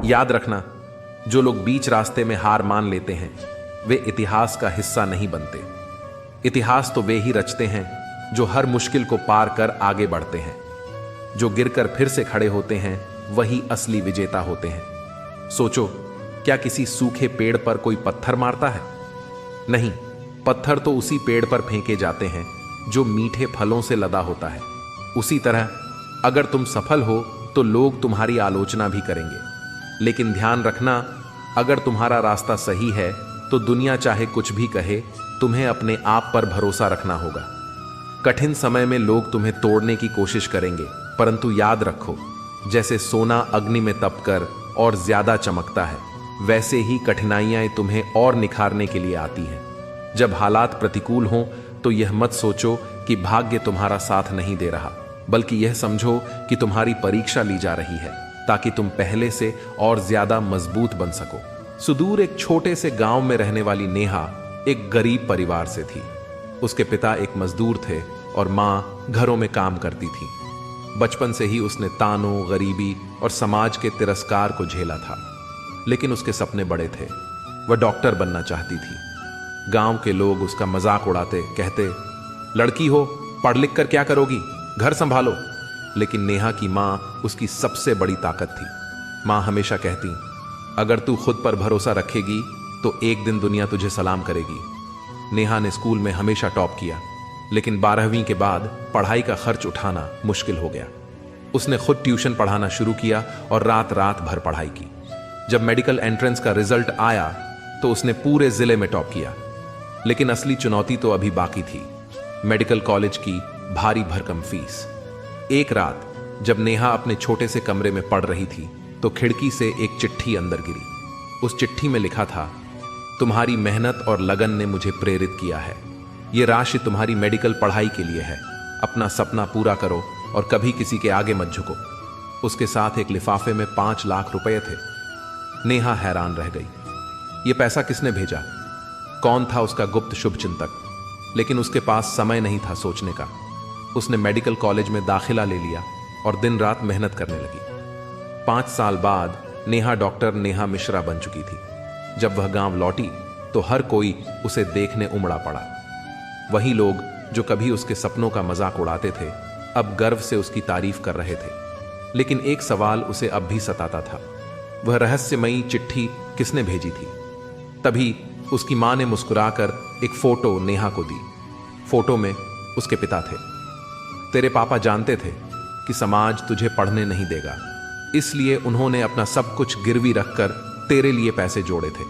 याद रखना, जो लोग बीच रास्ते में हार मान लेते हैं वे इतिहास का हिस्सा नहीं बनते। इतिहास तो वे ही रचते हैं जो हर मुश्किल को पार कर आगे बढ़ते हैं। जो गिरकर फिर से खड़े होते हैं वही असली विजेता होते हैं। सोचो, क्या किसी सूखे पेड़ पर कोई पत्थर मारता है? नहीं, पत्थर तो उसी पेड़ पर फेंके जाते हैं जो मीठे फलों से लदा होता है। उसी तरह अगर तुम सफल हो तो लोग तुम्हारी आलोचना भी करेंगे, लेकिन ध्यान रखना, अगर तुम्हारा रास्ता सही है तो दुनिया चाहे कुछ भी कहे, तुम्हें अपने आप पर भरोसा रखना होगा। कठिन समय में लोग तुम्हें तोड़ने की कोशिश करेंगे, परंतु याद रखो, जैसे सोना अग्नि में तपकर और ज्यादा चमकता है, वैसे ही कठिनाइयां तुम्हें और निखारने के लिए आती हैं। जब हालात प्रतिकूल हों तो यह मत सोचो कि भाग्य तुम्हारा साथ नहीं दे रहा, बल्कि यह समझो कि तुम्हारी परीक्षा ली जा रही है ताकि तुम पहले से और ज्यादा मजबूत बन सको। सुदूर एक छोटे से गांव में रहने वाली नेहा एक गरीब परिवार से थी। उसके पिता एक मजदूर थे और माँ घरों में काम करती थी। बचपन से ही उसने तानों, गरीबी और समाज के तिरस्कार को झेला था, लेकिन उसके सपने बड़े थे। वह डॉक्टर बनना चाहती थी। गांव के लोग उसका मजाक उड़ाते, कहते, लड़की हो, पढ़ लिख कर क्या करोगी, घर संभालो। लेकिन नेहा की माँ उसकी सबसे बड़ी ताकत थी। माँ हमेशा कहती, अगर तू खुद पर भरोसा रखेगी तो एक दिन दुनिया तुझे सलाम करेगी। नेहा ने स्कूल में हमेशा टॉप किया, लेकिन 12वीं के बाद पढ़ाई का खर्च उठाना मुश्किल हो गया। उसने खुद ट्यूशन पढ़ाना शुरू किया और रात रात भर पढ़ाई की। जब मेडिकल एंट्रेंस का रिजल्ट आया तो उसने पूरे जिले में टॉप किया, लेकिन असली चुनौती तो अभी बाकी थी, मेडिकल कॉलेज की भारी भरकम फीस। एक रात जब नेहा अपने छोटे से कमरे में पढ़ रही थी तो खिड़की से एक चिट्ठी अंदर गिरी। उस चिट्ठी में लिखा था, तुम्हारी मेहनत और लगन ने मुझे प्रेरित किया है। ये राशि तुम्हारी मेडिकल पढ़ाई के लिए है। अपना सपना पूरा करो और कभी किसी के आगे मत झुको। उसके साथ एक लिफाफे में 5 लाख रुपए थे। नेहा हैरान रह गई। ये पैसा किसने भेजा? कौन था उसका गुप्त शुभ चिंतक? लेकिन उसके पास समय नहीं था सोचने का। उसने मेडिकल कॉलेज में दाखिला ले लिया और दिन रात मेहनत करने लगी। 5 साल बाद नेहा डॉक्टर नेहा मिश्रा बन चुकी थी। जब वह गांव लौटी तो हर कोई उसे देखने उमड़ा पड़ा। वही लोग जो कभी उसके सपनों का मजाक उड़ाते थे अब गर्व से उसकी तारीफ कर रहे थे। लेकिन एक सवाल उसे अब भी सताता था, वह रहस्यमयी चिट्ठी किसने भेजी थी? तभी उसकी मां ने मुस्कुराकर एक फोटो नेहा को दी। फोटो में उसके पिता थे। तेरे पापा जानते थे कि समाज तुझे पढ़ने नहीं देगा, इसलिए उन्होंने अपना सब कुछ गिरवी रखकर तेरे लिए पैसे जोड़े थे।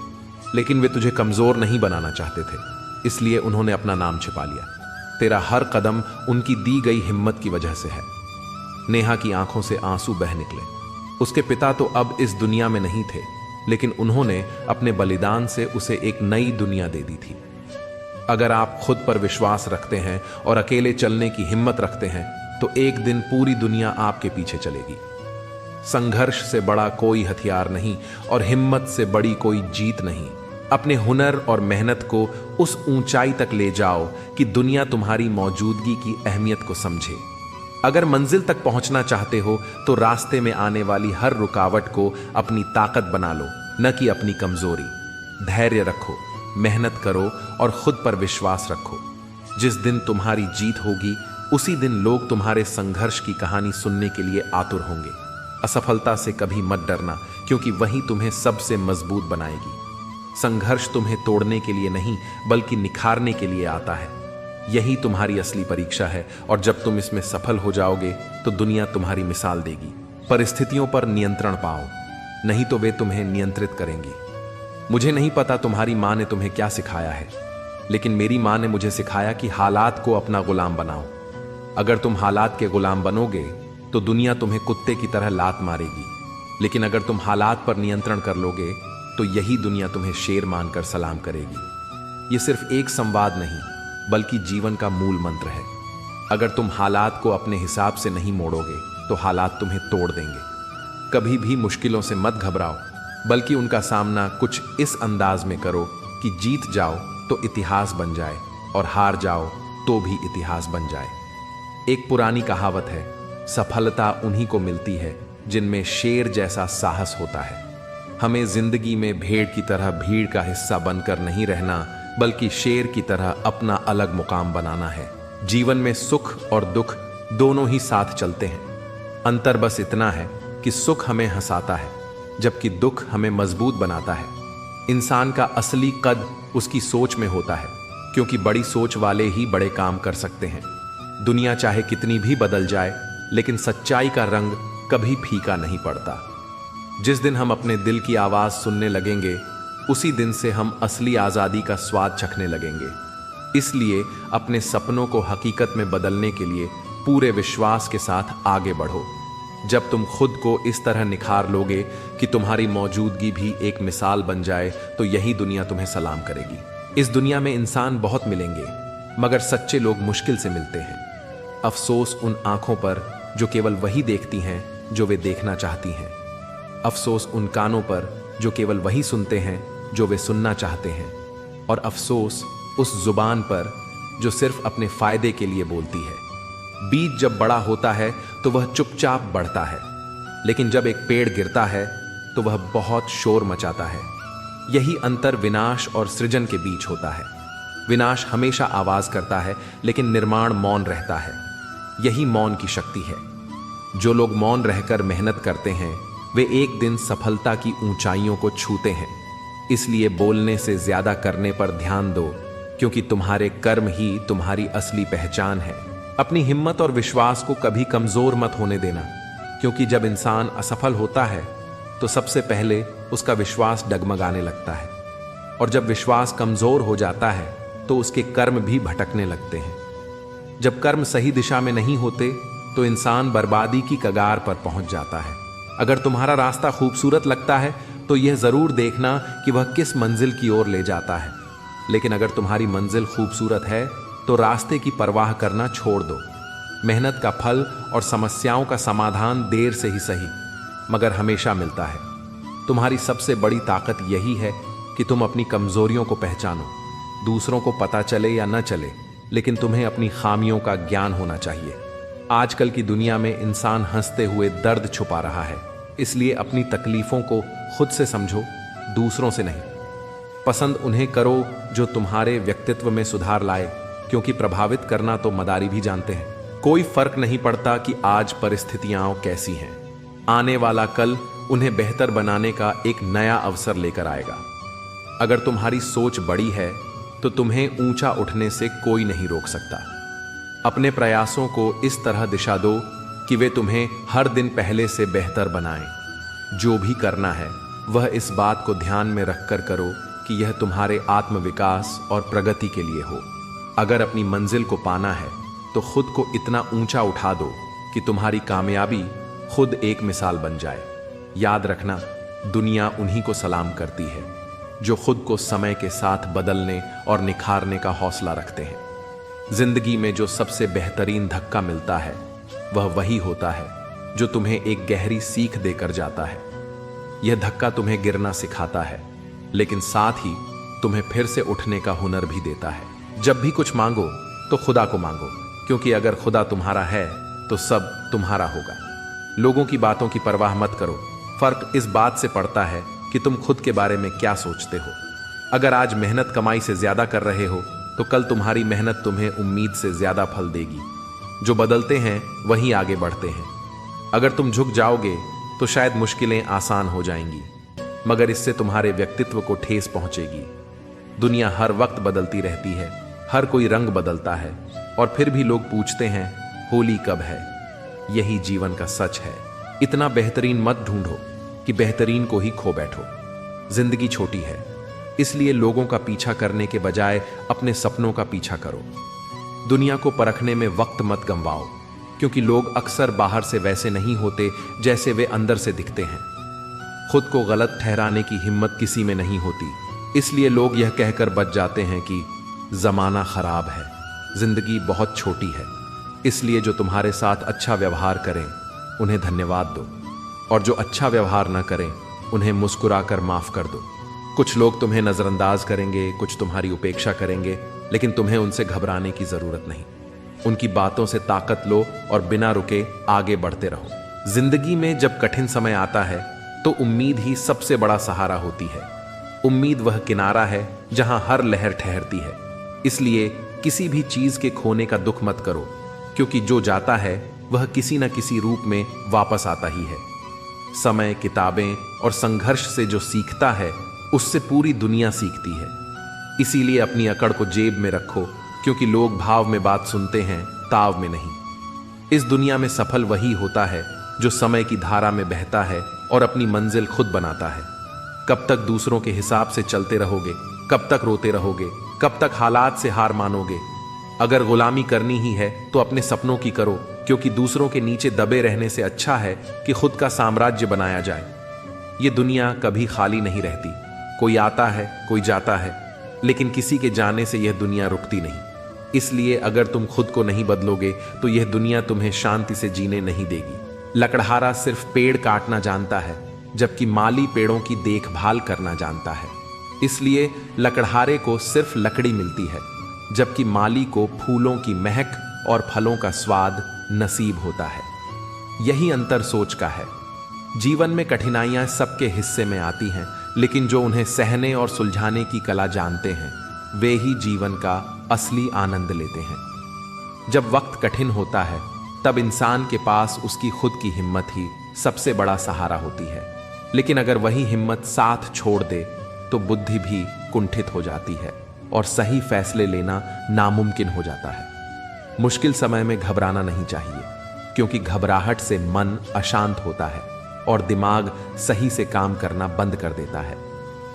लेकिन वे तुझे कमजोर नहीं बनाना चाहते थे, इसलिए उन्होंने अपना नाम छिपा लिया। तेरा हर कदम उनकी दी गई हिम्मत की वजह से है। नेहा की आंखों से आंसू बह निकले। उसके पिता तो अब इस दुनिया में नहीं थे, लेकिन उन्होंने अपने बलिदान से उसे एक नई दुनिया दे दी थी। अगर आप खुद पर विश्वास रखते हैं और अकेले चलने की हिम्मत रखते हैं तो एक दिन पूरी दुनिया आपके पीछे चलेगी। संघर्ष से बड़ा कोई हथियार नहीं और हिम्मत से बड़ी कोई जीत नहीं। अपने हुनर और मेहनत को उस ऊंचाई तक ले जाओ कि दुनिया तुम्हारी मौजूदगी की अहमियत को समझे। अगर मंजिल तक पहुंचना चाहते हो तो रास्ते में आने वाली हर रुकावट को अपनी ताकत बना लो, न कि अपनी कमजोरी। धैर्य रखो, मेहनत करो और खुद पर विश्वास रखो। जिस दिन तुम्हारी जीत होगी उसी दिन लोग तुम्हारे संघर्ष की कहानी सुनने के लिए आतुर होंगे। असफलता से कभी मत डरना, क्योंकि वही तुम्हें सबसे मजबूत बनाएगी। संघर्ष तुम्हें तोड़ने के लिए नहीं बल्कि निखारने के लिए आता है। यही तुम्हारी असली परीक्षा है और जब तुम इसमें सफल हो जाओगे तो दुनिया तुम्हारी मिसाल देगी। परिस्थितियों पर नियंत्रण पाओ, नहीं तो वे तुम्हें नियंत्रित करेंगी। मुझे नहीं पता तुम्हारी माँ ने तुम्हें क्या सिखाया है, लेकिन मेरी माँ ने मुझे सिखाया कि हालात को अपना गुलाम बनाओ। अगर तुम हालात के गुलाम बनोगे तो दुनिया तुम्हें कुत्ते की तरह लात मारेगी, लेकिन अगर तुम हालात पर नियंत्रण कर लोगे तो यही दुनिया तुम्हें शेर मानकर सलाम करेगी। ये सिर्फ एक संवाद नहीं बल्कि जीवन का मूल मंत्र है। अगर तुम हालात को अपने हिसाब से नहीं मोड़ोगे तो हालात तुम्हें तोड़ देंगे। कभी भी मुश्किलों से मत घबराओ, बल्कि उनका सामना कुछ इस अंदाज में करो कि जीत जाओ तो इतिहास बन जाए और हार जाओ तो भी इतिहास बन जाए। एक पुरानी कहावत है, सफलता उन्हीं को मिलती है जिनमें शेर जैसा साहस होता है। हमें जिंदगी में भेड़ की तरह भीड़ का हिस्सा बनकर नहीं रहना, बल्कि शेर की तरह अपना अलग मुकाम बनाना है। जीवन में सुख और दुख दोनों ही साथ चलते हैं। अंतर बस इतना है कि सुख हमें हंसाता है, जबकि दुख हमें मजबूत बनाता है। इंसान का असली कद उसकी सोच में होता है, क्योंकि बड़ी सोच वाले ही बड़े काम कर सकते हैं। दुनिया चाहे कितनी भी बदल जाए, लेकिन सच्चाई का रंग कभी फीका नहीं पड़ता। जिस दिन हम अपने दिल की आवाज सुनने लगेंगे, उसी दिन से हम असली आजादी का स्वाद चखने लगेंगे। इसलिए अपने सपनों को हकीकत में बदलने के लिए पूरे विश्वास के साथ आगे बढ़ो। जब तुम खुद को इस तरह निखार लोगे कि तुम्हारी मौजूदगी भी एक मिसाल बन जाए, तो यही दुनिया तुम्हें सलाम करेगी। इस दुनिया में इंसान बहुत मिलेंगे, मगर सच्चे लोग मुश्किल से मिलते हैं। अफसोस उन आंखों पर जो केवल वही देखती हैं जो वे देखना चाहती हैं। अफसोस उन कानों पर जो केवल वही सुनते हैं जो वे सुनना चाहते हैं। और अफसोस उस जुबान पर जो सिर्फ अपने फायदे के लिए बोलती है। बीज जब बड़ा होता है तो वह चुपचाप बढ़ता है, लेकिन जब एक पेड़ गिरता है तो वह बहुत शोर मचाता है। यही अंतर विनाश और सृजन के बीच होता है। विनाश हमेशा आवाज करता है, लेकिन निर्माण मौन रहता है। यही मौन की शक्ति है। जो लोग मौन रहकर मेहनत करते हैं, वे एक दिन सफलता की ऊंचाइयों को छूते हैं। इसलिए बोलने से ज्यादा करने पर ध्यान दो, क्योंकि तुम्हारे कर्म ही तुम्हारी असली पहचान है। अपनी हिम्मत और विश्वास को कभी कमजोर मत होने देना, क्योंकि जब इंसान असफल होता है तो सबसे पहले उसका विश्वास डगमगाने लगता है, और जब विश्वास कमजोर हो जाता है तो उसके कर्म भी भटकने लगते हैं। जब कर्म सही दिशा में नहीं होते तो इंसान बर्बादी की कगार पर पहुंच जाता है। अगर तुम्हारा रास्ता खूबसूरत लगता है तो यह जरूर देखना कि वह किस मंजिल की ओर ले जाता है, लेकिन अगर तुम्हारी मंजिल खूबसूरत है तो रास्ते की परवाह करना छोड़ दो। मेहनत का फल और समस्याओं का समाधान देर से ही सही, मगर हमेशा मिलता है। तुम्हारी सबसे बड़ी ताकत यही है कि तुम अपनी कमजोरियों को पहचानो। दूसरों को पता चले या न चले, लेकिन तुम्हें अपनी खामियों का ज्ञान होना चाहिए। आजकल की दुनिया में इंसान हंसते हुए दर्द छुपा रहा है, इसलिए अपनी तकलीफों को खुद से समझो, दूसरों से नहीं। पसंद उन्हें करो जो तुम्हारे व्यक्तित्व में सुधार लाए, क्योंकि प्रभावित करना तो मदारी भी जानते हैं। कोई फर्क नहीं पड़ता कि आज परिस्थितियां कैसी हैं, आने वाला कल उन्हें बेहतर बनाने का एक नया अवसर लेकर आएगा। अगर तुम्हारी सोच बड़ी है तो तुम्हें ऊंचा उठने से कोई नहीं रोक सकता। अपने प्रयासों को इस तरह दिशा दो कि वे तुम्हें हर दिन पहले से बेहतर बनाएं। जो भी करना है वह इस बात को ध्यान में रखकर करो कि यह तुम्हारे आत्मविकास और प्रगति के लिए हो। अगर अपनी मंजिल को पाना है तो खुद को इतना ऊंचा उठा दो कि तुम्हारी कामयाबी खुद एक मिसाल बन जाए। याद रखना, दुनिया उन्हीं को सलाम करती है जो खुद को समय के साथ बदलने और निखारने का हौसला रखते हैं। जिंदगी में जो सबसे बेहतरीन धक्का मिलता है वह वही होता है जो तुम्हें एक गहरी सीख देकर जाता है। यह धक्का तुम्हें गिरना सिखाता है, लेकिन साथ ही तुम्हें फिर से उठने का हुनर भी देता है। जब भी कुछ मांगो तो खुदा को मांगो, क्योंकि अगर खुदा तुम्हारा है तो सब तुम्हारा होगा। लोगों की बातों की परवाह मत करो। फर्क इस बात से पड़ता है कि तुम खुद के बारे में क्या सोचते हो। अगर आज मेहनत कमाई से ज्यादा कर रहे हो तो कल तुम्हारी मेहनत तुम्हें उम्मीद से ज्यादा फल देगी। जो बदलते हैं वही आगे बढ़ते हैं। अगर तुम झुक जाओगे तो शायद मुश्किलें आसान हो जाएंगी, मगर इससे तुम्हारे व्यक्तित्व को ठेस पहुंचेगी। दुनिया हर वक्त बदलती रहती है, हर कोई रंग बदलता है, और फिर भी लोग पूछते हैं होली कब है। यही जीवन का सच है। इतना बेहतरीन मत ढूंढो कि बेहतरीन को ही खो बैठो। जिंदगी छोटी है, इसलिए लोगों का पीछा करने के बजाय अपने सपनों का पीछा करो। दुनिया को परखने में वक्त मत गंवाओ, क्योंकि लोग अक्सर बाहर से वैसे नहीं होते जैसे वे अंदर से दिखते हैं। खुद को गलत ठहराने की हिम्मत किसी में नहीं होती, इसलिए लोग यह कहकर बच जाते हैं कि जमाना खराब है। जिंदगी बहुत छोटी है, इसलिए जो तुम्हारे साथ अच्छा व्यवहार करें उन्हें धन्यवाद दो, और जो अच्छा व्यवहार न करें उन्हें मुस्कुराकर माफ कर दो। कुछ लोग तुम्हें नजरअंदाज करेंगे, कुछ तुम्हारी उपेक्षा करेंगे, लेकिन तुम्हें उनसे घबराने की जरूरत नहीं। उनकी बातों से ताकत लो और बिना रुके आगे बढ़ते रहो। जिंदगी में जब कठिन समय आता है तो उम्मीद ही सबसे बड़ा सहारा होती है। उम्मीद वह किनारा है जहां हर लहर ठहरती है। इसलिए किसी भी चीज के खोने का दुख मत करो, क्योंकि जो जाता है वह किसी न किसी रूप में वापस आता ही है। समय, किताबें और संघर्ष से जो सीखता है उससे पूरी दुनिया सीखती है। इसीलिए अपनी अकड़ को जेब में रखो, क्योंकि लोग भाव में बात सुनते हैं, ताव में नहीं। इस दुनिया में सफल वही होता है जो समय की धारा में बहता है और अपनी मंजिल खुद बनाता है। कब तक दूसरों के हिसाब से चलते रहोगे? कब तक रोते रहोगे? कब तक हालात से हार मानोगे? अगर गुलामी करनी ही है तो अपने सपनों की करो, क्योंकि दूसरों के नीचे दबे रहने से अच्छा है कि खुद का साम्राज्य बनाया जाए। ये दुनिया कभी खाली नहीं रहती। कोई आता है, कोई जाता है, लेकिन किसी के जाने से यह दुनिया रुकती नहीं। इसलिए अगर तुम खुद को नहीं बदलोगे तो यह दुनिया तुम्हें शांति से जीने नहीं देगी। लकड़हारा सिर्फ पेड़ काटना जानता है, जबकि माली पेड़ों की देखभाल करना जानता है। इसलिए लकड़हारे को सिर्फ लकड़ी मिलती है, जबकि माली को फूलों की महक और फलों का स्वाद नसीब होता है। यही अंतर सोच का है। जीवन में कठिनाइयां सबके हिस्से में आती हैं, लेकिन जो उन्हें सहने और सुलझाने की कला जानते हैं वे ही जीवन का असली आनंद लेते हैं। जब वक्त कठिन होता है तब इंसान के पास उसकी खुद की हिम्मत ही सबसे बड़ा सहारा होती है। लेकिन अगर वही हिम्मत साथ छोड़ दे तो बुद्धि भी कुंठित हो जाती है और सही फैसले लेना नामुमकिन हो जाता है। मुश्किल समय में घबराना नहीं चाहिए, क्योंकि घबराहट से मन अशांत होता है और दिमाग सही से काम करना बंद कर देता है।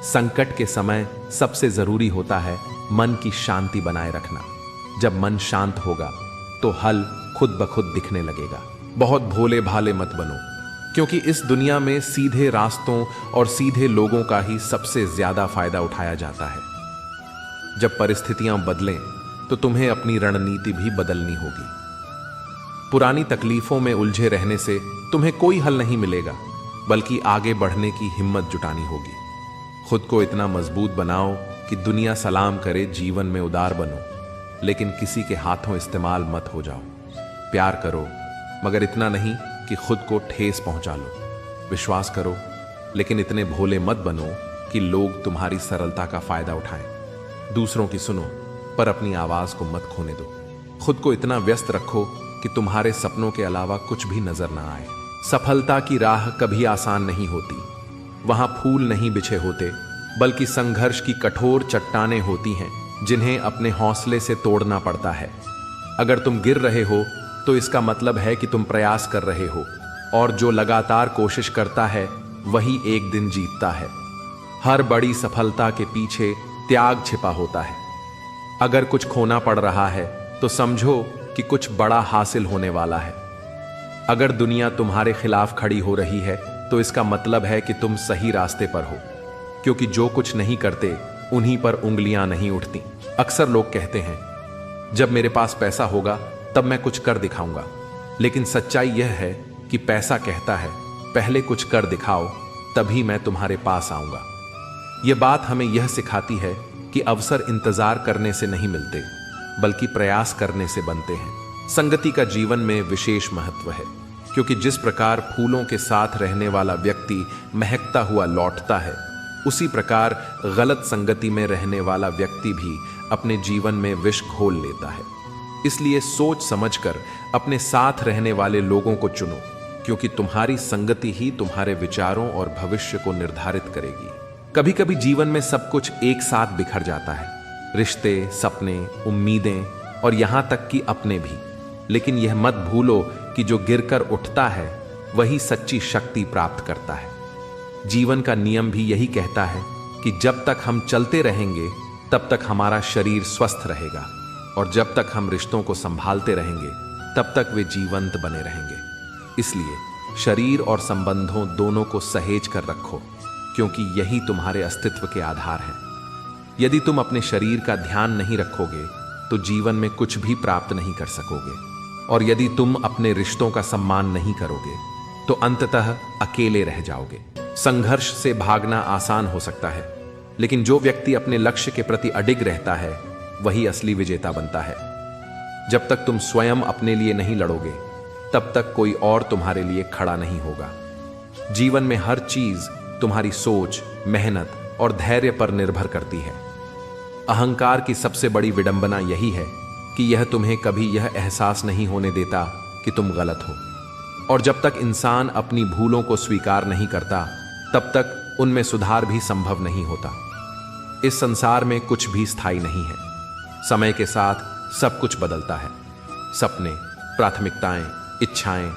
संकट के समय सबसे जरूरी होता है मन की शांति बनाए रखना। जब मन शांत होगा तो हल खुद ब खुद दिखने लगेगा। बहुत भोले भाले मत बनो, क्योंकि इस दुनिया में सीधे रास्तों और सीधे लोगों का ही सबसे ज्यादा फायदा उठाया जाता है। जब परिस्थितियां बदलें तो तुम्हें अपनी रणनीति भी बदलनी होगी। पुरानी तकलीफों में उलझे रहने से तुम्हें कोई हल नहीं मिलेगा, बल्कि आगे बढ़ने की हिम्मत जुटानी होगी। खुद को इतना मजबूत बनाओ कि दुनिया सलाम करे, जीवन में उदार बनो, लेकिन किसी के हाथों इस्तेमाल मत हो जाओ। प्यार करो, मगर इतना नहीं कि खुद को ठेस पहुंचा लो। विश्वास करो, लेकिन इतने भोले मत बनो कि लोग तुम्हारी सरलता का फायदा उठाएं। दूसरों की सुनो, पर अपनी आवाज को मत खोने दो। खुद को इतना व्यस्त रखो कि तुम्हारे सपनों के अलावा कुछ भी नजर ना आए। सफलता की राह कभी आसान नहीं होती। वहां फूल नहीं बिछे होते, बल्कि संघर्ष की कठोर चट्टानें होती हैं जिन्हें अपने हौसले से तोड़ना पड़ता है। अगर तुम गिर रहे हो तो इसका मतलब है कि तुम प्रयास कर रहे हो, और जो लगातार कोशिश करता है वही एक दिन जीतता है। हर बड़ी सफलता के पीछे त्याग छिपा होता है। अगर कुछ खोना पड़ रहा है तो समझो कि कुछ बड़ा हासिल होने वाला है। अगर दुनिया तुम्हारे खिलाफ खड़ी हो रही है तो इसका मतलब है कि तुम सही रास्ते पर हो, क्योंकि जो कुछ नहीं करते उन्हीं पर उंगलियां नहीं उठती। अक्सर लोग कहते हैं, जब मेरे पास पैसा होगा तब मैं कुछ कर दिखाऊंगा, लेकिन सच्चाई यह है कि पैसा कहता है, पहले कुछ कर दिखाओ, तभी मैं तुम्हारे पास आऊंगा। यह बात हमें यह सिखाती है कि अवसर इंतजार करने से नहीं मिलते, बल्कि प्रयास करने से बनते हैं। संगति का जीवन में विशेष महत्व है, क्योंकि जिस प्रकार फूलों के साथ रहने वाला व्यक्ति महकता हुआ लौटता है, उसी प्रकार गलत संगति में रहने वाला व्यक्ति भी अपने जीवन में विष घोल लेता है। इसलिए सोच समझकर अपने साथ रहने वाले लोगों को चुनो, क्योंकि तुम्हारी संगति ही तुम्हारे विचारों और भविष्य को निर्धारित करेगी। कभी कभी जीवन में सब कुछ एक साथ बिखर जाता है, रिश्ते, सपने, उम्मीदें और यहां तक कि अपने भी। लेकिन यह मत भूलो कि जो गिरकर उठता है वही सच्ची शक्ति प्राप्त करता है। जीवन का नियम भी यही कहता है कि जब तक हम चलते रहेंगे तब तक हमारा शरीर स्वस्थ रहेगा, और जब तक हम रिश्तों को संभालते रहेंगे तब तक वे जीवंत बने रहेंगे। इसलिए शरीर और संबंधों दोनों को सहेज कर रखो, क्योंकि यही तुम्हारे अस्तित्व के आधार हैं। यदि तुम अपने शरीर का ध्यान नहीं रखोगे तो जीवन में कुछ भी प्राप्त नहीं कर सकोगे, और यदि तुम अपने रिश्तों का सम्मान नहीं करोगे तो अंततः अकेले रह जाओगे। संघर्ष से भागना आसान हो सकता है, लेकिन जो व्यक्ति अपने लक्ष्य के प्रति अडिग रहता है वही असली विजेता बनता है। जब तक तुम स्वयं अपने लिए नहीं लड़ोगे तब तक कोई और तुम्हारे लिए खड़ा नहीं होगा। जीवन में हर चीज तुम्हारी सोच, मेहनत और धैर्य पर निर्भर करती है। अहंकार की सबसे बड़ी विडंबना यही है कि यह तुम्हें कभी यह एहसास नहीं होने देता कि तुम गलत हो। और जब तक इंसान अपनी भूलों को स्वीकार नहीं करता, तब तक उनमें सुधार भी संभव नहीं होता। इस संसार में कुछ भी स्थायी नहीं है। समय के साथ सब कुछ बदलता है। सपने, प्राथमिकताएं, इच्छाएं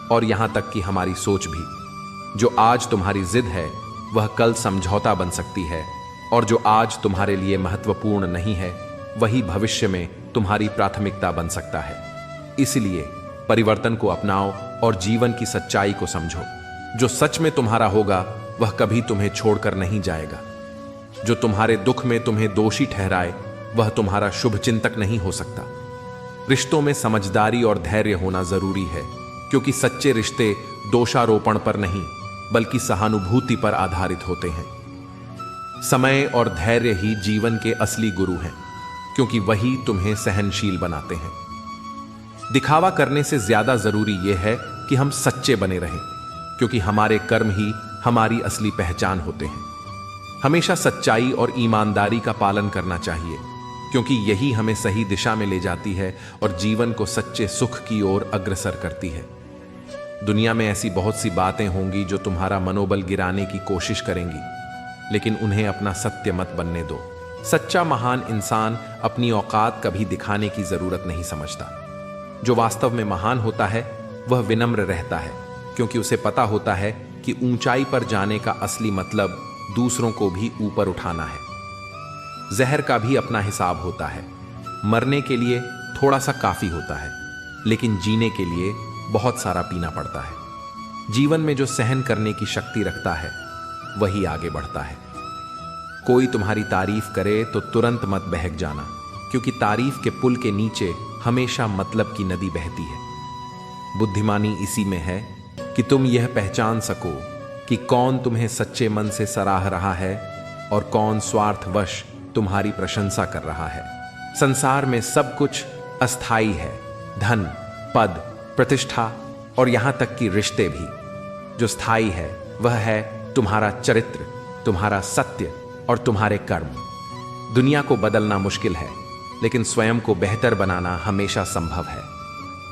और यहां तक कि हमारी सोच भी। जो आज तुम्हारी जिद है वह कल समझौता बन सकती है, और जो आज तुम्हारे लिए महत्वपूर्ण नहीं है वही भविष्य में तुम्हारी प्राथमिकता बन सकता है। इसलिए परिवर्तन को अपनाओ और जीवन की सच्चाई को समझो। जो सच में तुम्हारा होगा वह कभी तुम्हें छोड़कर नहीं जाएगा। जो तुम्हारे दुख में तुम्हें दोषी ठहराए वह तुम्हारा शुभचिंतक नहीं हो सकता। रिश्तों में समझदारी और धैर्य होना जरूरी है, क्योंकि सच्चे रिश्ते दोषारोपण पर नहीं बल्कि सहानुभूति पर आधारित होते हैं। समय और धैर्य ही जीवन के असली गुरु हैं, क्योंकि वही तुम्हें सहनशील बनाते हैं। दिखावा करने से ज्यादा जरूरी यह है कि हम सच्चे बने रहें, क्योंकि हमारे कर्म ही हमारी असली पहचान होते हैं। हमेशा सच्चाई और ईमानदारी का पालन करना चाहिए, क्योंकि यही हमें सही दिशा में ले जाती है और जीवन को सच्चे सुख की ओर अग्रसर करती है। दुनिया में ऐसी बहुत सी बातें होंगी जो तुम्हारा मनोबल गिराने की कोशिश करेंगी, लेकिन उन्हें अपना सत्य मत बनने दो। सच्चा महान इंसान अपनी औकात कभी दिखाने की जरूरत नहीं समझता। जो वास्तव में महान होता है वह विनम्र रहता है, क्योंकि उसे पता होता है कि ऊंचाई पर जाने का असली मतलब दूसरों को भी ऊपर उठाना है। जहर का भी अपना हिसाब होता है। मरने के लिए थोड़ा सा काफी होता है, लेकिन जीने के लिए बहुत सारा पीना पड़ता है। जीवन में जो सहन करने की शक्ति रखता है वही आगे बढ़ता है। कोई तुम्हारी तारीफ करे तो तुरंत मत बहक जाना, क्योंकि तारीफ के पुल के नीचे हमेशा मतलब की नदी बहती है। बुद्धिमानी इसी में है कि तुम यह पहचान सको कि कौन तुम्हें सच्चे मन से सराह रहा है और कौन स्वार्थवश तुम्हारी प्रशंसा कर रहा है। संसार में सब कुछ अस्थाई है, धन, पद, प्रतिष्ठा और यहां तक कि रिश्ते भी। जो स्थायी है वह है तुम्हारा चरित्र, तुम्हारा सत्य और तुम्हारे कर्म। दुनिया को बदलना मुश्किल है, लेकिन स्वयं को बेहतर बनाना हमेशा संभव है।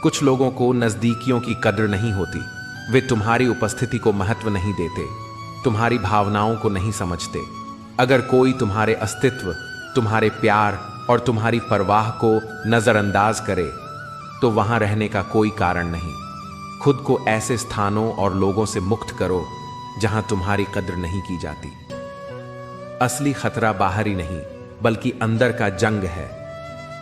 कुछ लोगों को नजदीकियों की कद्र नहीं होती। वे तुम्हारी उपस्थिति को महत्व नहीं देते, तुम्हारी भावनाओं को नहीं समझते। अगर कोई तुम्हारे अस्तित्व, तुम्हारे प्यार और तुम्हारी परवाह को नजरअंदाज करे तो वहां रहने का कोई कारण नहीं। खुद को ऐसे स्थानों और लोगों से मुक्त करो जहां तुम्हारी कद्र नहीं की जाती। असली खतरा बाहरी नहीं बल्कि अंदर का जंग है।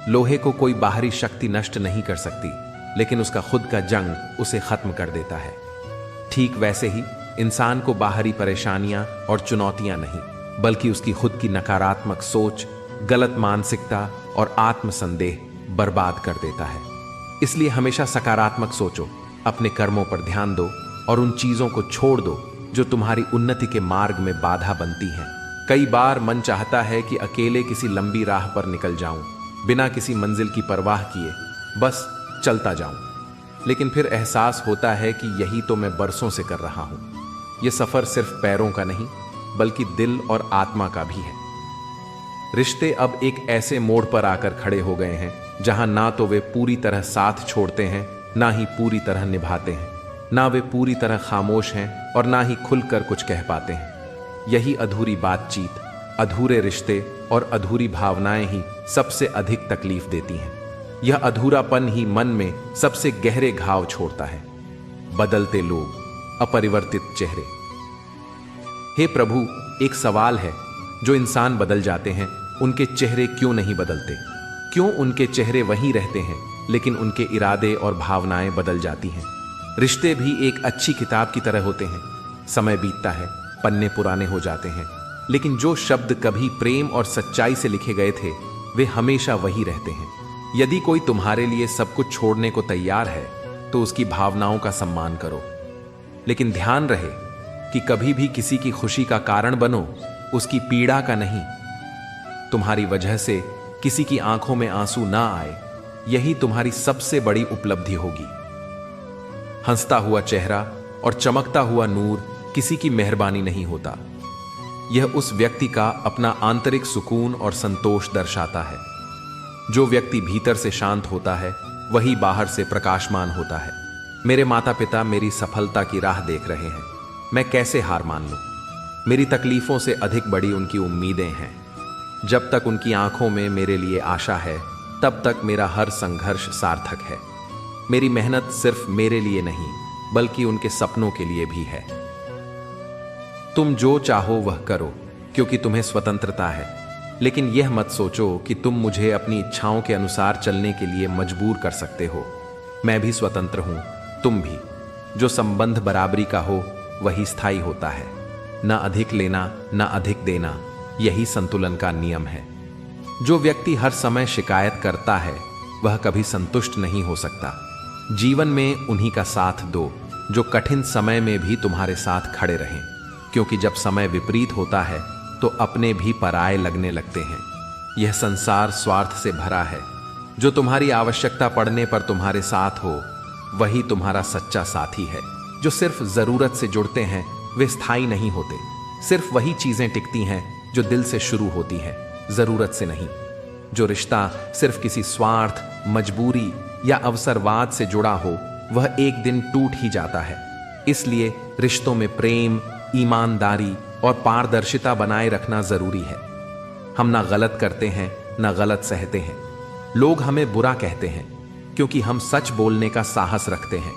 लोहे को कोई बाहरी शक्ति नष्ट नहीं कर सकती, लेकिन उसका खुद का जंग उसे खत्म कर देता है। ठीक वैसे ही इंसान को बाहरी परेशानियां और चुनौतियां नहीं, बल्कि उसकी खुद की नकारात्मक सोच, गलत मानसिकता और आत्मसंदेह बर्बाद कर देता है। इसलिए हमेशा सकारात्मक सोचो, अपने कर्मों पर ध्यान दो और उन चीजों को छोड़ दो जो तुम्हारी उन्नति के मार्ग में बाधा बनती हैं। कई बार मन चाहता है कि अकेले किसी लंबी राह पर निकल जाऊं, बिना किसी मंजिल की परवाह किए बस चलता जाऊं, लेकिन फिर एहसास होता है कि यही तो मैं बरसों से कर रहा हूं। यह सफर सिर्फ पैरों का नहीं बल्कि दिल और आत्मा का भी है। रिश्ते अब एक ऐसे मोड़ पर आकर खड़े हो गए हैं जहां ना तो वे पूरी तरह साथ छोड़ते हैं, ना ही पूरी तरह निभाते हैं। ना वे पूरी तरह खामोश हैं और ना ही खुलकर कुछ कह पाते हैं। यही अधूरी बातचीत, अधूरे रिश्ते और अधूरी भावनाएं ही सबसे अधिक तकलीफ देती हैं। यह अधूरापन ही मन में सबसे गहरे घाव छोड़ता है। बदलते लोग, अपरिवर्तित चेहरे। हे प्रभु, एक सवाल है, जो इंसान बदल जाते हैं उनके चेहरे क्यों नहीं बदलते? क्यों उनके चेहरे वहीं रहते हैं लेकिन उनके इरादे और भावनाएं बदल जाती हैं? रिश्ते भी एक अच्छी किताब की तरह होते हैं। समय बीतता है, पन्ने पुराने हो जाते हैं, लेकिन जो शब्द कभी प्रेम और सच्चाई से लिखे गए थे वे हमेशा वही रहते हैं। यदि कोई तुम्हारे लिए सब कुछ छोड़ने को तैयार है तो उसकी भावनाओं का सम्मान करो, लेकिन ध्यान रहे कि कभी भी किसी की खुशी का कारण बनो, उसकी पीड़ा का नहीं। तुम्हारी वजह से किसी की आंखों में आंसू ना आए, यही तुम्हारी सबसे बड़ी उपलब्धि होगी। हंसता हुआ चेहरा और चमकता हुआ नूर किसी की मेहरबानी नहीं होता। यह उस व्यक्ति का अपना आंतरिक सुकून और संतोष दर्शाता है। जो व्यक्ति भीतर से शांत होता है वही बाहर से प्रकाशमान होता है। मेरे माता पिता मेरी सफलता की राह देख रहे हैं, मैं कैसे हार मान लूं? मेरी तकलीफों से अधिक बड़ी उनकी उम्मीदें हैं। जब तक उनकी आंखों में मेरे लिए आशा है, तब तक मेरा हर संघर्ष सार्थक है। मेरी मेहनत सिर्फ मेरे लिए नहीं, बल्कि उनके सपनों के लिए भी है। तुम जो चाहो वह करो, क्योंकि तुम्हें स्वतंत्रता है। लेकिन यह मत सोचो कि तुम मुझे अपनी इच्छाओं के अनुसार चलने के लिए मजबूर कर सकते हो। मैं भी स्वतंत्र हूं, तुम भी। जो संबंध बराबरी का हो वही स्थायी होता है। न अधिक लेना, न अधिक देना, यही संतुलन का नियम है। जो व्यक्ति हर समय शिकायत करता है वह कभी संतुष्ट नहीं हो सकता। जीवन में उन्हीं का साथ दो जो कठिन समय में भी तुम्हारे साथ खड़े रहें, क्योंकि जब समय विपरीत होता है तो अपने भी पराये लगने लगते हैं। यह संसार स्वार्थ से भरा है। जो तुम्हारी आवश्यकता पड़ने पर तुम्हारे साथ हो वही तुम्हारा सच्चा साथी है। जो सिर्फ जरूरत से जुड़ते हैं वे स्थायी नहीं होते। सिर्फ वही चीजें टिकती हैं जो दिल से शुरू होती हैं, जरूरत से नहीं। जो रिश्ता सिर्फ किसी स्वार्थ, मजबूरी या अवसरवाद से जुड़ा हो वह एक दिन टूट ही जाता है। इसलिए रिश्तों में प्रेम, ईमानदारी और पारदर्शिता बनाए रखना जरूरी है। हम ना गलत करते हैं, ना गलत सहते हैं। लोग हमें बुरा कहते हैं क्योंकि हम सच बोलने का साहस रखते हैं।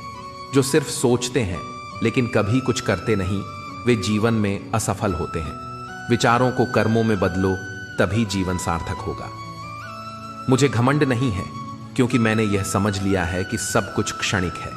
जो सिर्फ सोचते हैं लेकिन कभी कुछ करते नहीं, वे जीवन में असफल होते हैं। विचारों को कर्मों में बदलो, तभी जीवन सार्थक होगा। मुझे घमंड नहीं है, क्योंकि मैंने यह समझ लिया है कि सब कुछ क्षणिक है।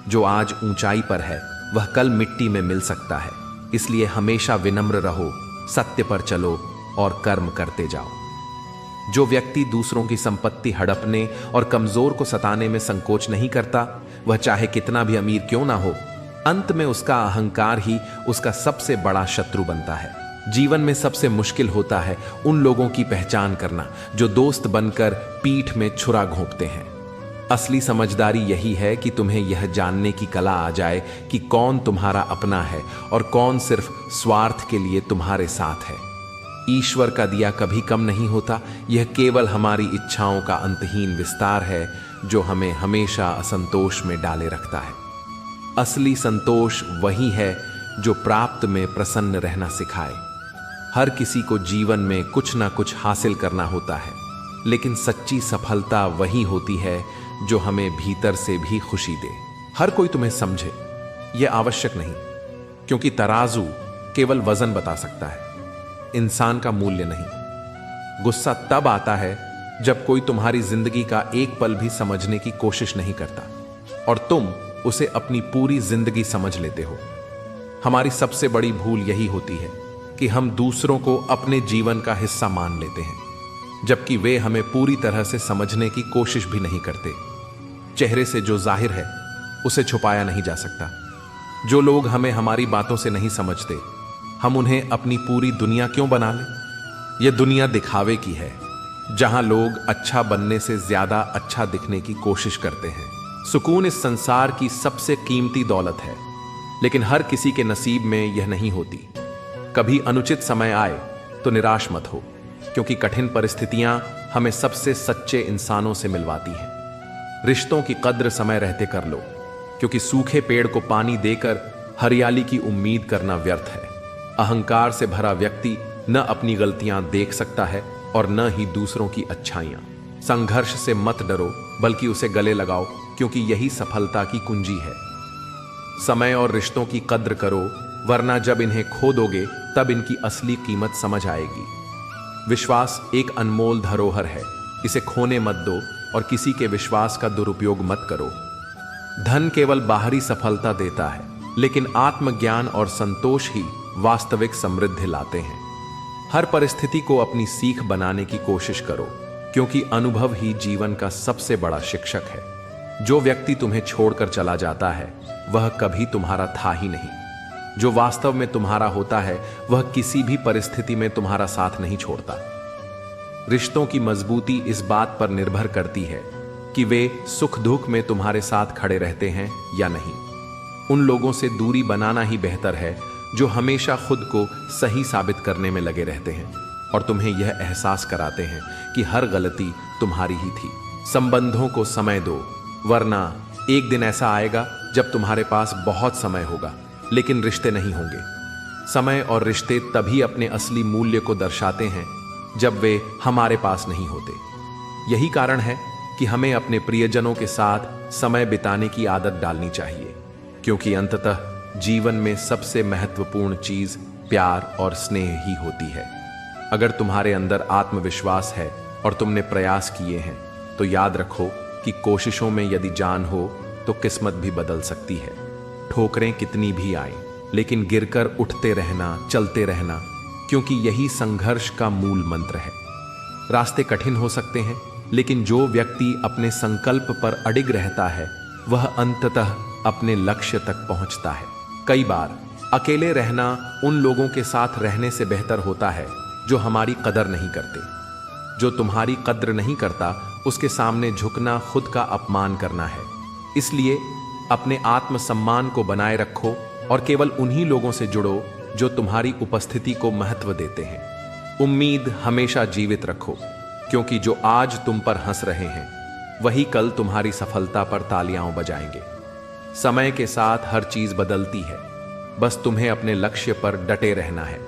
जो आज ऊंचाई पर है वह कल मिट्टी में मिल सकता है। इसलिए हमेशा विनम्र रहो, सत्य पर चलो और कर्म करते जाओ। जो व्यक्ति दूसरों की संपत्ति हड़पने और कमजोर को सताने में संकोच नहीं करता, वह चाहे कितना भी अमीर क्यों ना हो, अंत में उसका अहंकार ही उसका सबसे बड़ा शत्रु बनता है। जीवन में सबसे मुश्किल होता है उन लोगों की पहचान करना जो दोस्त बनकर पीठ में छुरा घोंपते हैं। असली समझदारी यही है कि तुम्हें यह जानने की कला आ जाए कि कौन तुम्हारा अपना है और कौन सिर्फ स्वार्थ के लिए तुम्हारे साथ है। ईश्वर का दिया कभी कम नहीं होता, यह केवल हमारी इच्छाओं का अंतहीन विस्तार है जो हमें हमेशा असंतोष में डाले रखता है। असली संतोष वही है जो प्राप्त में प्रसन्न रहना सिखाए। हर किसी को जीवन में कुछ ना कुछ हासिल करना होता है, लेकिन सच्ची सफलता वही होती है जो हमें भीतर से भी खुशी दे। हर कोई तुम्हें समझे यह आवश्यक नहीं, क्योंकि तराजू केवल वजन बता सकता है, इंसान का मूल्य नहीं। गुस्सा तब आता है जब कोई तुम्हारी जिंदगी का एक पल भी समझने की कोशिश नहीं करता और तुम उसे अपनी पूरी जिंदगी समझ लेते हो। हमारी सबसे बड़ी भूल यही होती है कि हम दूसरों को अपने जीवन का हिस्सा मान लेते हैं, जबकि वे हमें पूरी तरह से समझने की कोशिश भी नहीं करते। चेहरे से जो जाहिर है उसे छुपाया नहीं जा सकता। जो लोग हमें हमारी बातों से नहीं समझते, हम उन्हें अपनी पूरी दुनिया क्यों बना लें? यह दुनिया दिखावे की है, जहां लोग अच्छा बनने से ज्यादा अच्छा दिखने की कोशिश करते हैं। सुकून इस संसार की सबसे कीमती दौलत है, लेकिन हर किसी के नसीब में यह नहीं होती। कभी अनुचित समय आए तो निराश मत हो, क्योंकि कठिन परिस्थितियां हमें सबसे सच्चे इंसानों से मिलवाती हैं। रिश्तों की कद्र समय रहते कर लो, क्योंकि सूखे पेड़ को पानी देकर हरियाली की उम्मीद करना व्यर्थ है। अहंकार से भरा व्यक्ति न अपनी गलतियां देख सकता है और न ही दूसरों की अच्छाइयां। संघर्ष से मत डरो, बल्कि उसे गले लगाओ, क्योंकि यही सफलता की कुंजी है। समय और रिश्तों की कद्र करो, वरना जब इन्हें खो दोगे तब इनकी असली कीमत समझ आएगी। विश्वास एक अनमोल धरोहर है, इसे खोने मत दो और किसी के विश्वास का दुरुपयोग मत करो। धन केवल बाहरी सफलता देता है, लेकिन आत्मज्ञान और संतोष ही वास्तविक समृद्धि लाते हैं। हर परिस्थिति को अपनी सीख बनाने की कोशिश करो, क्योंकि अनुभव ही जीवन का सबसे बड़ा शिक्षक है। जो व्यक्ति तुम्हें छोड़कर चला जाता है वह कभी तुम्हारा था ही नहीं। जो वास्तव में तुम्हारा होता है वह किसी भी परिस्थिति में तुम्हारा साथ नहीं छोड़ता। रिश्तों की मजबूती इस बात पर निर्भर करती है कि वे सुख दुख में तुम्हारे साथ खड़े रहते हैं या नहीं। उन लोगों से दूरी बनाना ही बेहतर है जो हमेशा खुद को सही साबित करने में लगे रहते हैं और तुम्हें यह एहसास कराते हैं कि हर गलती तुम्हारी ही थी। संबंधों को समय दो, वरना एक दिन ऐसा आएगा जब तुम्हारे पास बहुत समय होगा लेकिन रिश्ते नहीं होंगे। समय और रिश्ते तभी अपने असली मूल्य को दर्शाते हैं जब वे हमारे पास नहीं होते। यही कारण है कि हमें अपने प्रियजनों के साथ समय बिताने की आदत डालनी चाहिए, क्योंकि अंततः जीवन में सबसे महत्वपूर्ण चीज प्यार और स्नेह ही होती है। अगर तुम्हारे अंदर आत्मविश्वास है और तुमने प्रयास किए हैं तो याद रखो कि कोशिशों में यदि जान हो तो किस्मत भी बदल सकती है। ठोकरें कितनी भी आए लेकिन गिरकर उठते रहना, चलते रहना, क्योंकि यही संघर्ष का मूल मंत्र है। रास्ते कठिन हो सकते हैं लेकिन जो व्यक्ति अपने संकल्प पर अडिग रहता है वह अंततः अपने लक्ष्य तक पहुंचता है। कई बार अकेले रहना उन लोगों के साथ रहने से बेहतर होता है जो हमारी कदर नहीं करते। जो तुम्हारी कद्र नहीं करता उसके सामने झुकना खुद का अपमान करना है। इसलिए अपने आत्मसम्मान को बनाए रखो और केवल उन्हीं लोगों से जुड़ो जो तुम्हारी उपस्थिति को महत्व देते हैं। उम्मीद हमेशा जीवित रखो, क्योंकि जो आज तुम पर हंस रहे हैं वही कल तुम्हारी सफलता पर तालियां बजाएंगे। समय के साथ हर चीज बदलती है, बस तुम्हें अपने लक्ष्य पर डटे रहना है।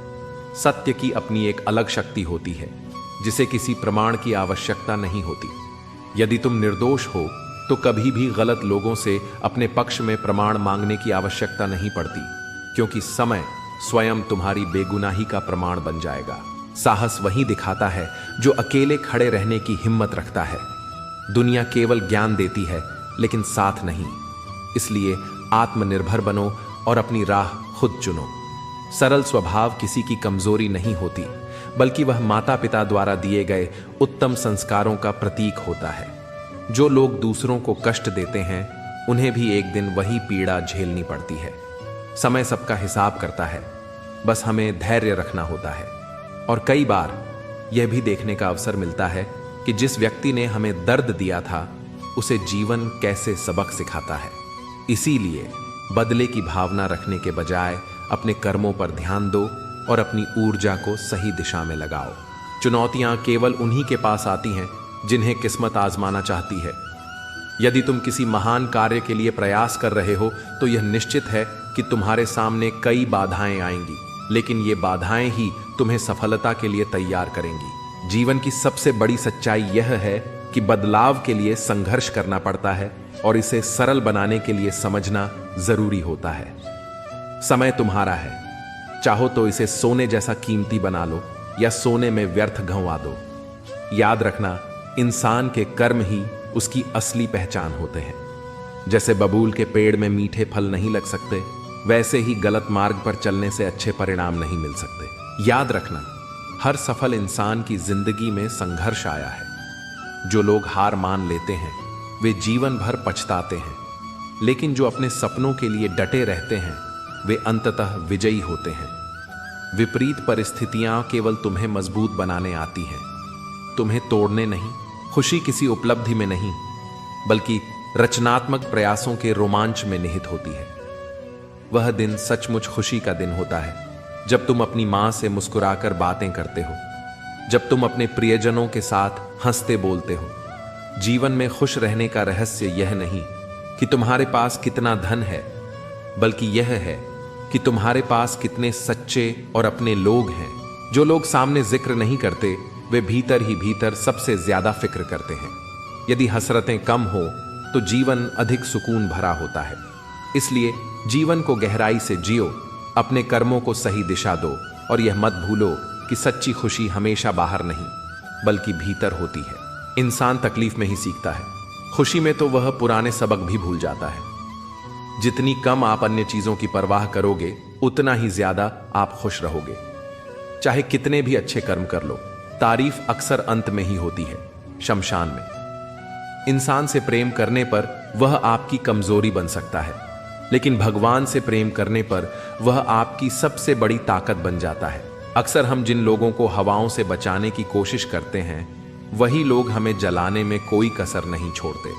सत्य की अपनी एक अलग शक्ति होती है जिसे किसी प्रमाण की आवश्यकता नहीं होती। यदि तुम निर्दोष हो तो कभी भी गलत लोगों से अपने पक्ष में प्रमाण मांगने की आवश्यकता नहीं पड़ती, क्योंकि समय स्वयं तुम्हारी बेगुनाही का प्रमाण बन जाएगा। साहस वही दिखाता है जो अकेले खड़े रहने की हिम्मत रखता है। दुनिया केवल ज्ञान देती है लेकिन साथ नहीं। इसलिए आत्मनिर्भर बनो और अपनी राह खुद चुनो। सरल स्वभाव किसी की कमजोरी नहीं होती, बल्कि वह माता पिता द्वारा दिए गए उत्तम संस्कारों का प्रतीक होता है। जो लोग दूसरों को कष्ट देते हैं उन्हें भी एक दिन वही पीड़ा झेलनी पड़ती है। समय सबका हिसाब करता है, बस हमें धैर्य रखना होता है। और कई बार यह भी देखने का अवसर मिलता है कि जिस व्यक्ति ने हमें दर्द दिया था उसे जीवन कैसे सबक सिखाता है। इसीलिए बदले की भावना रखने के बजाय अपने कर्मों पर ध्यान दो और अपनी ऊर्जा को सही दिशा में लगाओ। चुनौतियां केवल उन्हीं के पास आती हैं जिन्हें किस्मत आजमाना चाहती है। यदि तुम किसी महान कार्य के लिए प्रयास कर रहे हो तो यह निश्चित है कि तुम्हारे सामने कई बाधाएं आएंगी, लेकिन ये बाधाएं ही तुम्हें सफलता के लिए तैयार करेंगी। जीवन की सबसे बड़ी सच्चाई यह है कि बदलाव के लिए संघर्ष करना पड़ता है और इसे सरल बनाने के लिए समझना जरूरी होता है। समय तुम्हारा है, चाहो तो इसे सोने जैसा कीमती बना लो या सोने में व्यर्थ गंवा दो। याद रखना, इंसान के कर्म ही उसकी असली पहचान होते हैं। जैसे बबूल के पेड़ में मीठे फल नहीं लग सकते, वैसे ही गलत मार्ग पर चलने से अच्छे परिणाम नहीं मिल सकते। याद रखना, हर सफल इंसान की जिंदगी में संघर्ष आया है। जो लोग हार मान लेते हैं वे जीवन भर पछताते हैं, लेकिन जो अपने सपनों के लिए डटे रहते हैं वे अंततः विजयी होते हैं। विपरीत परिस्थितियां केवल तुम्हें मजबूत बनाने आती हैं, तुम्हें तोड़ने नहीं। खुशी किसी उपलब्धि में नहीं, बल्कि रचनात्मक प्रयासों के रोमांच में निहित होती है। वह दिन सचमुच खुशी का दिन होता है जब तुम अपनी मां से मुस्कुराकर बातें करते हो, जब तुम अपने प्रियजनों के साथ हंसते बोलते हो। जीवन में खुश रहने का रहस्य यह नहीं कि तुम्हारे पास कितना धन है, बल्कि यह है कि तुम्हारे पास कितने सच्चे और अपने लोग हैं। जो लोग सामने जिक्र नहीं करते वे भीतर ही भीतर सबसे ज्यादा फिक्र करते हैं। यदि हसरतें कम हो तो जीवन अधिक सुकून भरा होता है। इसलिए जीवन को गहराई से जियो, अपने कर्मों को सही दिशा दो और यह मत भूलो कि सच्ची खुशी हमेशा बाहर नहीं बल्कि भीतर होती है। इंसान तकलीफ में ही सीखता है, खुशी में तो वह पुराने सबक भी भूल जाता है। जितनी कम आप अन्य चीजों की परवाह करोगे उतना ही ज्यादा आप खुश रहोगे। चाहे कितने भी अच्छे कर्म कर लो, तारीफ अक्सर अंत में ही होती है, शमशान में। इंसान से प्रेम करने पर वह आपकी कमजोरी बन सकता है, लेकिन भगवान से प्रेम करने पर वह आपकी सबसे बड़ी ताकत बन जाता है। अक्सर हम जिन लोगों को हवाओं से बचाने की कोशिश करते हैं वही लोग हमें जलाने में कोई कसर नहीं छोड़ते।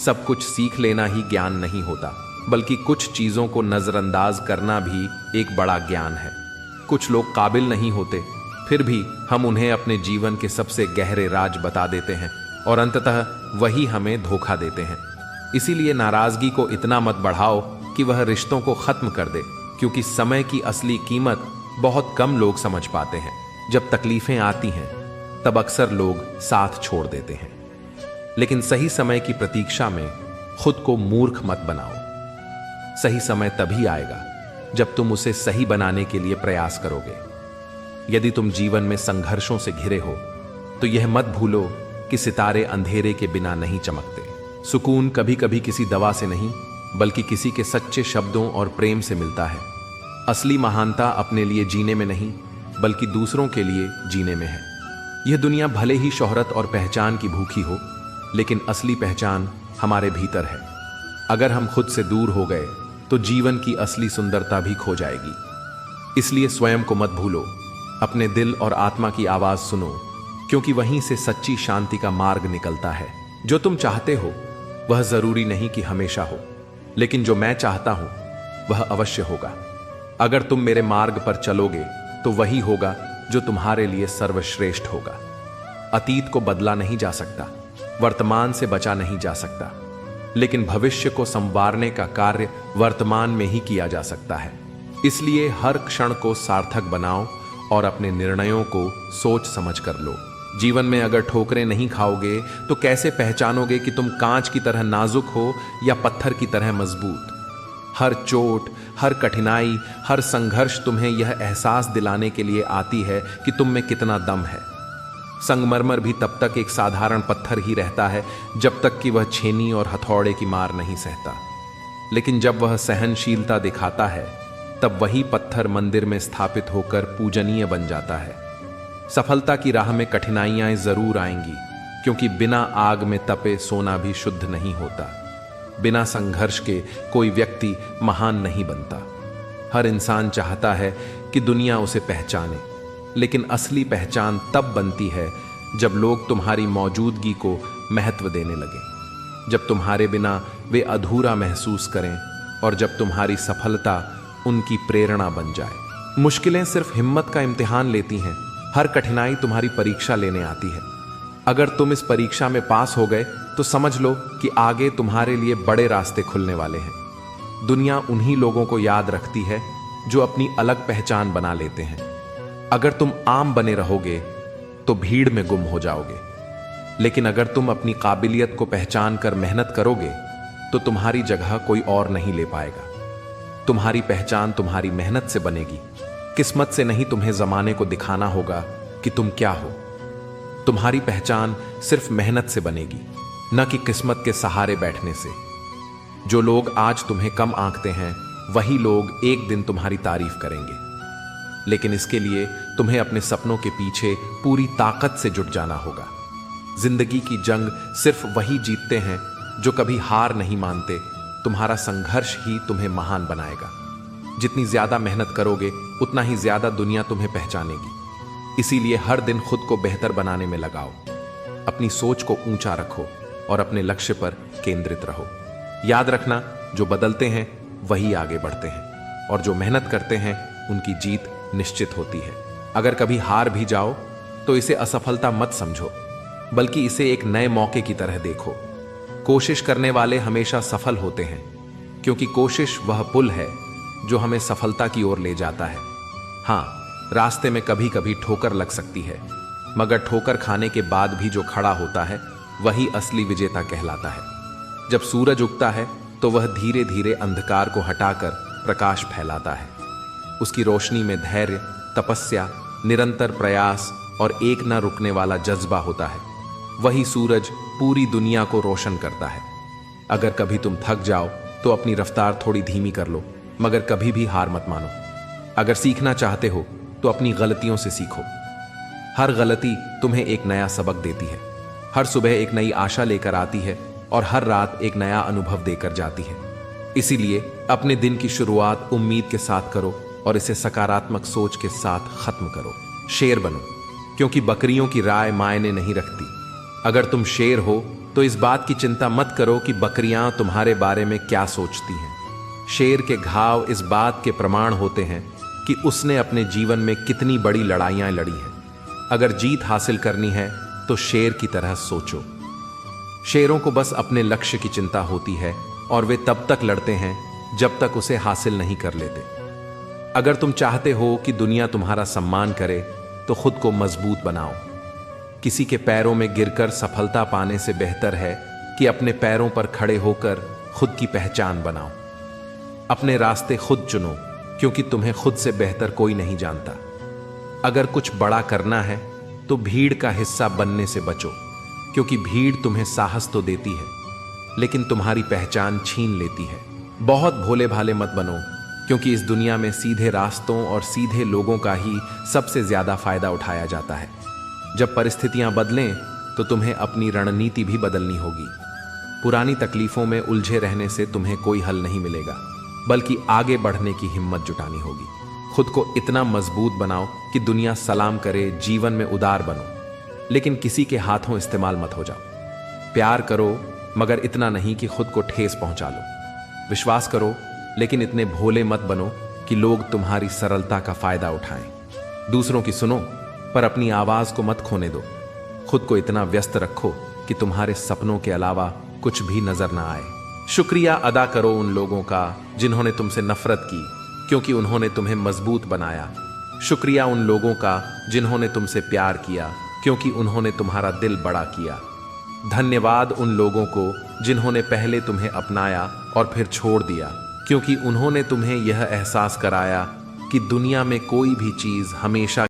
सब कुछ सीख लेना ही ज्ञान नहीं होता, बल्कि कुछ चीजों को नजरअंदाज करना भी एक बड़ा ज्ञान है। कुछ लोग काबिल नहीं होते, फिर भी हम उन्हें अपने जीवन के सबसे गहरे राज बता देते हैं और अंततः वही हमें धोखा देते हैं। इसीलिए नाराजगी को इतना मत बढ़ाओ कि वह रिश्तों को खत्म कर दे, क्योंकि समय की असली कीमत बहुत कम लोग समझ पाते हैं। जब तकलीफें आती हैं तब अक्सर लोग साथ छोड़ देते हैं, लेकिन सही समय की प्रतीक्षा में खुद को मूर्ख मत बनाओ। सही समय तभी आएगा जब तुम उसे सही बनाने के लिए प्रयास करोगे। यदि तुम जीवन में संघर्षों से घिरे हो तो यह मत भूलो कि सितारे अंधेरे के बिना नहीं चमकते। सुकून कभी कभी किसी दवा से नहीं, बल्कि किसी के सच्चे शब्दों और प्रेम से मिलता है। असली महानता अपने लिए जीने में नहीं, बल्कि दूसरों के लिए जीने में है। यह दुनिया भले ही शोहरत और पहचान की भूखी हो, लेकिन असली पहचान हमारे भीतर है। अगर हम खुद से दूर हो गए तो जीवन की असली सुंदरता भी खो जाएगी। इसलिए स्वयं को मत भूलो, अपने दिल और आत्मा की आवाज सुनो, क्योंकि वहीं से सच्ची शांति का मार्ग निकलता है। जो तुम चाहते हो वह जरूरी नहीं कि हमेशा हो, लेकिन जो मैं चाहता हूं वह अवश्य होगा। अगर तुम मेरे मार्ग पर चलोगे तो वही होगा जो तुम्हारे लिए सर्वश्रेष्ठ होगा। अतीत को बदला नहीं जा सकता, वर्तमान से बचा नहीं जा सकता, लेकिन भविष्य को संवारने का कार्य वर्तमान में ही किया जा सकता है। इसलिए हर क्षण को सार्थक बनाओ और अपने निर्णयों को सोच समझ कर लो। जीवन में अगर ठोकरें नहीं खाओगे तो कैसे पहचानोगे कि तुम कांच की तरह नाजुक हो या पत्थर की तरह मजबूत। हर चोट, हर कठिनाई, हर संघर्ष तुम्हें यह एहसास दिलाने के लिए आती है कि तुम में कितना दम है। संगमरमर भी तब तक एक साधारण पत्थर ही रहता है जब तक कि वह छेनी और हथौड़े की मार नहीं सहता, लेकिन जब वह सहनशीलता दिखाता है तब वही पत्थर मंदिर में स्थापित होकर पूजनीय बन जाता है। सफलता की राह में कठिनाइयां जरूर आएंगी, क्योंकि बिना आग में तपे सोना भी शुद्ध नहीं होता। बिना संघर्ष के कोई व्यक्ति महान नहीं बनता। हर इंसान चाहता है कि दुनिया उसे पहचाने, लेकिन असली पहचान तब बनती है जब लोग तुम्हारी मौजूदगी को महत्व देने लगें, जब तुम्हारे बिना वे अधूरा महसूस करें और जब तुम्हारी सफलता उनकी प्रेरणा बन जाए। मुश्किलें सिर्फ हिम्मत का इम्तिहान लेती हैं। हर कठिनाई तुम्हारी परीक्षा लेने आती है। अगर तुम इस परीक्षा में पास हो गए तो समझ लो कि आगे तुम्हारे लिए बड़े रास्ते खुलने वाले हैं। दुनिया उन्हीं लोगों को याद रखती है जो अपनी अलग पहचान बना लेते हैं। अगर तुम आम बने रहोगे तो भीड़ में गुम हो जाओगे, लेकिन अगर तुम अपनी काबिलियत को पहचान कर मेहनत करोगे तो तुम्हारी जगह कोई और नहीं ले पाएगा। तुम्हारी पहचान तुम्हारी मेहनत से बनेगी, किस्मत से नहीं। तुम्हें जमाने को दिखाना होगा कि तुम क्या हो। तुम्हारी पहचान सिर्फ मेहनत से बनेगी, न कि किस्मत के सहारे बैठने से। जो लोग आज तुम्हें कम आंकते हैं वही लोग एक दिन तुम्हारी तारीफ करेंगे, लेकिन इसके लिए तुम्हें अपने सपनों के पीछे पूरी ताकत से जुट जाना होगा। जिंदगी की जंग सिर्फ वही जीतते हैं जो कभी हार नहीं मानते। तुम्हारा संघर्ष ही तुम्हें महान बनाएगा। जितनी ज्यादा मेहनत करोगे उतना ही ज्यादा दुनिया तुम्हें पहचानेगी। इसीलिए हर दिन खुद को बेहतर बनाने में लगाओ। अपनी सोच को ऊंचा रखो और अपने लक्ष्य पर केंद्रित रहो। याद रखना, जो बदलते हैं वही आगे बढ़ते हैं, और जो मेहनत करते हैं उनकी जीत निश्चित होती है। अगर कभी हार भी जाओ तो इसे असफलता मत समझो, बल्कि इसे एक नए मौके की तरह देखो। कोशिश करने वाले हमेशा सफल होते हैं, क्योंकि कोशिश वह पुल है जो हमें सफलता की ओर ले जाता है। हाँ, रास्ते में कभी कभी ठोकर लग सकती है, मगर ठोकर खाने के बाद भी जो खड़ा होता है वही असली विजेता कहलाता है। जब सूरज उगता है तो वह धीरे धीरे अंधकार को हटाकर प्रकाश फैलाता है। उसकी रोशनी में धैर्य, तपस्या, निरंतर प्रयास और एक न रुकने वाला जज्बा होता है। वही सूरज पूरी दुनिया को रोशन करता है। अगर कभी तुम थक जाओ तो अपनी रफ्तार थोड़ी धीमी कर लो, मगर कभी भी हार मत मानो। अगर सीखना चाहते हो तो अपनी गलतियों से सीखो। हर गलती तुम्हें एक नया सबक देती है। हर सुबह एक नई आशा लेकर आती है और हर रात एक नया अनुभव देकर जाती है। इसीलिए अपने दिन की शुरुआत उम्मीद के साथ करो और इसे सकारात्मक सोच के साथ खत्म करो। शेर बनो, क्योंकि बकरियों की राय मायने नहीं रखती। अगर तुम शेर हो तो इस बात की चिंता मत करो कि बकरियां तुम्हारे बारे में क्या सोचती हैं। शेर के घाव इस बात के प्रमाण होते हैं कि उसने अपने जीवन में कितनी बड़ी लड़ाइयां लड़ी हैं। अगर जीत हासिल करनी है तो शेर की तरह सोचो। शेरों को बस अपने लक्ष्य की चिंता होती है और वे तब तक लड़ते हैं जब तक उसे हासिल नहीं कर लेते। अगर तुम चाहते हो कि दुनिया तुम्हारा सम्मान करे तो खुद को मजबूत बनाओ। किसी के पैरों में गिरकर सफलता पाने से बेहतर है कि अपने पैरों पर खड़े होकर खुद की पहचान बनाओ। अपने रास्ते खुद चुनो, क्योंकि तुम्हें खुद से बेहतर कोई नहीं जानता। अगर कुछ बड़ा करना है तो भीड़ का हिस्सा बनने से बचो, क्योंकि भीड़ तुम्हें साहस तो देती है लेकिन तुम्हारी पहचान छीन लेती है। बहुत भोले भाले मत बनो, क्योंकि इस दुनिया में सीधे रास्तों और सीधे लोगों का ही सबसे ज्यादा फायदा उठाया जाता है। जब परिस्थितियां बदलें तो तुम्हें अपनी रणनीति भी बदलनी होगी। पुरानी तकलीफों में उलझे रहने से तुम्हें कोई हल नहीं मिलेगा, बल्कि आगे बढ़ने की हिम्मत जुटानी होगी। खुद को इतना मजबूत बनाओ कि दुनिया सलाम करे। जीवन में उदार बनो, लेकिन किसी के हाथों इस्तेमाल मत हो जाओ। प्यार करो, मगर इतना नहीं कि खुद को ठेस पहुंचा लो। विश्वास करो, लेकिन इतने भोले मत बनो कि लोग तुम्हारी सरलता का फायदा उठाएं। दूसरों की सुनो, पर अपनी आवाज को मत खोने दो। खुद को इतना व्यस्त रखो कि तुम्हारे सपनों के अलावा कुछ भी नजर ना आए। शुक्रिया अदा करो उन लोगों का जिन्होंने तुमसे नफरत की, क्योंकि उन्होंने तुम्हें मजबूत बनाया। शुक्रिया उन लोगों का जिन्होंने तुमसे प्यार किया, क्योंकि उन्होंने तुम्हारा दिल बड़ा किया। धन्यवाद उन लोगों को जिन्होंने पहले तुम्हें अपनाया और फिर छोड़ दिया, क्योंकि उन्होंने तुम्हें यह एहसास कराया कि दुनिया में कोई भी चीज हमेशा